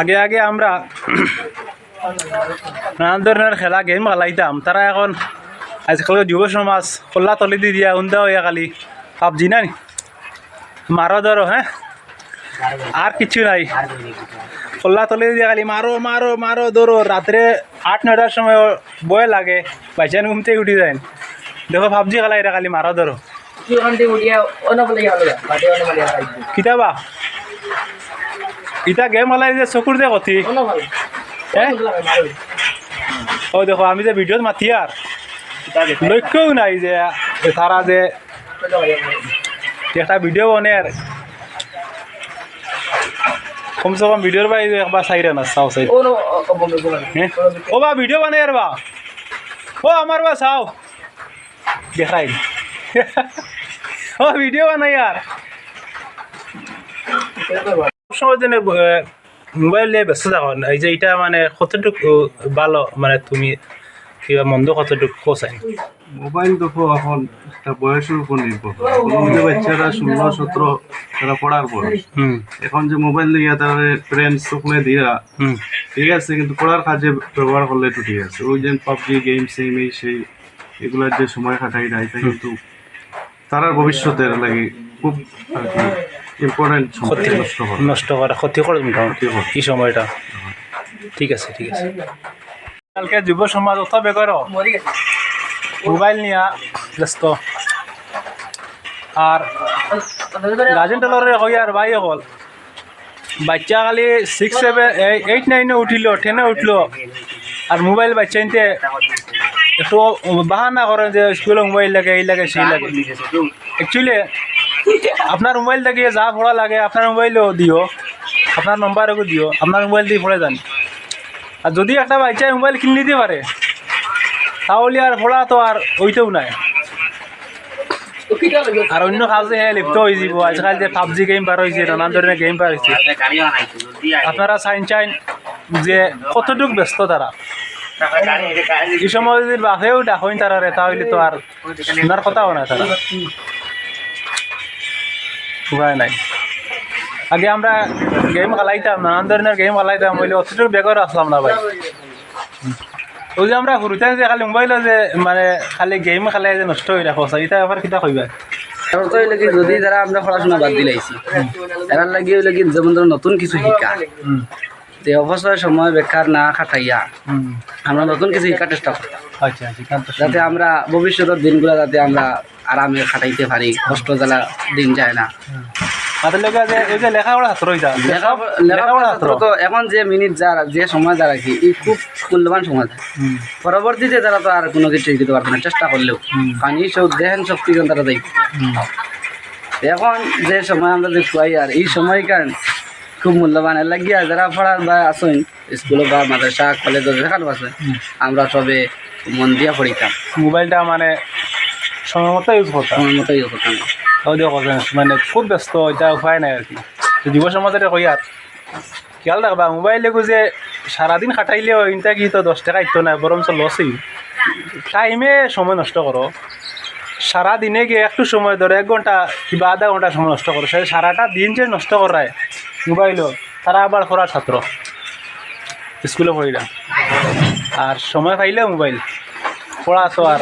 আগে আগে আমরা নানান ধরনের খেলা গেম খেলাইতাম, তারা এখন আজকাল যুব সমাজ খোলা তলি দি দিয়া উন্দা হইয়া খালি পাবজি না মারো ধরো, হ্যাঁ আর কিছু নাই। খোলা তলি দিয়ে খালি মারো মারো মারো ধরো, রাত্রে 8-9টার সময় বয়ে লাগে, বাইচান ঘুমতে উঠি যায়। দেখো পাবজি খেলা এটা খালি মারো ধরো কিতাবা ইটা গেম খেলাই যে চকুর যে কথি, হ্যাঁ ও দেখো আমি যে ভিডিওত মাতি আর লক্ষ্যও নাই যে তারা যে একটা ভিডিও বনের কমসে কম ভিডিওর বাই একবার চাইরে না চাও চাই ও বা ভিডিও বানাই আর বা ও আমার বা চাও দেখাই ও ভিডিও বানাই আর সময় জন্য মোবাইল নিয়ে ব্যস্ত থাকো। এই যে এটা মানে কতটুকু ভালো, মানে তুমি কিবা মন্দ কতটুকু কোসাই? মোবাইল দেখো এখন একটা বয়সের উপর নির্ভর করে। বাচ্চারা 16-17 তারা পড়ার বয়স, এখন যে মোবাইল দিয়ে তারা ফ্রেন্ডস সকলে দিয়া ঠিক আছে, কিন্তু পড়ার কাজে ব্যবহার করলে একটু ঠিক আছে। ওই যে পাবজি গেম সেম এই সেই এগুলার যে সময় কাটাই না, এটা কিন্তু তারার ভবিষ্যতের লাগে খুব আর কি ইম্পর্টেন্ট, নষ্ট করে ক্ষতি করে এই সময়টা। ঠিক আছে ঠিক আছে। কালকে যুব সমাজ অত বেগর মোবাইল নিয়ে ব্যস্ত, আর গার্জেন টেলরে হই আর ভাই হল বাচ্চা খালি 6, 7, 8, 9 উঠিল 10 উঠল আর মোবাইল বাচ্চা নিতে একটু বাহানা করেন যে স্কুলে মোবাইল লাগে এই লাগে সেই লাগে। অ্যাকচুয়ালি আপনার মোবাইল থেকে যা পড়া লাগে আপনার মোবাইলও দিও, আপনার নম্বরও দিও, আপনার মোবাইল দিয়ে পড়ে যান। আর যদি একটা বাচ্চায় মোবাইল কিনে নিতে পারে তাহলে আর পড়া তো আর ওইটাও নাই, আর অন্য কাজে লিপ্ত হয়ে যাব। আজকাল যে পাবজি গেম বার হয়েছে, নানান ধরনের গেম বার হয়েছে, আপনারা চাইন যে কতটুকু ব্যস্ত তারা। এই সময় যদি বাপেও ডাকইন তারারে তাহলে তো আর শোনার কথাও না, তারা উপায় নাই। আগে আমরা গেম খেলাইতাম, নানান ধরনের গেম খেলাইতাম, বলে অতটুকু বেগর আসলাম না ভাই। ওই যে আমরা ঘুরতে যে খালি মোবাইলে যে মানে খালি গেম খেলাই যে নষ্ট হয়ে রাখো, এটা আবার কিতা কইবা? যদি যারা আমরা পড়াশোনা বাদ দিলাইছি এরার লাগি ওই লাগি যেমন ধরো নতুন কিছু শিক্ষা, যে অবসর সময় বেকার না খাটাইয়া আমরা নতুন কিছু শিক্ষার চেষ্টা করতাম, যাতে আমরা ভবিষ্যতের দিনগুলো যাতে আমরা আরামে খাটাইতে পারি, কষ্ট জ্বালা দিন যায় না। এখন যে মিনিট যারা যে সময় যারা কি এই খুব মূল্যবান সময়, পরবর্তীতে তারা তো আর কোনো কিছু দিতে পারবে না চেষ্টা করলেও, কারণ এই সব দেহেন শক্তি তারা দেয়। এখন যে সময় আমরা যে খুয়াই আর এই সময় কারণ খুব মূল্যবান এর লাগিয়া যারা পড়ার বা আসেন স্কুলে বা মাদ্রাসা কলেজে যেখানে আছে আমরা সবে মন দিয়া পড়িতাম। মোবাইলটা মানে সময় মতো ইউজ করতাম, মানে খুব ব্যস্ত, এটা উপায় নাই আর কি। যুব সমাজের কই আর খেয়াল রাখবা, মোবাইলে যে সারাদিন খাটাইলেও ইনটা কি তো 10 টাকা ইতো না, বরঞ্চ লসই। টাইমে সময় নষ্ট করো, সারাদিনে গিয়ে একটু সময় ধরো 1 ঘন্টা কিংবা আধা ঘন্টা সময় নষ্ট করো, সে সারাটা দিন যে নষ্ট করায় মোবাইলও, তারা আবার পড়ার ছাত্র স্কুলে পড়িলাম আর সময় পাইলে মোবাইল পড়া তো আর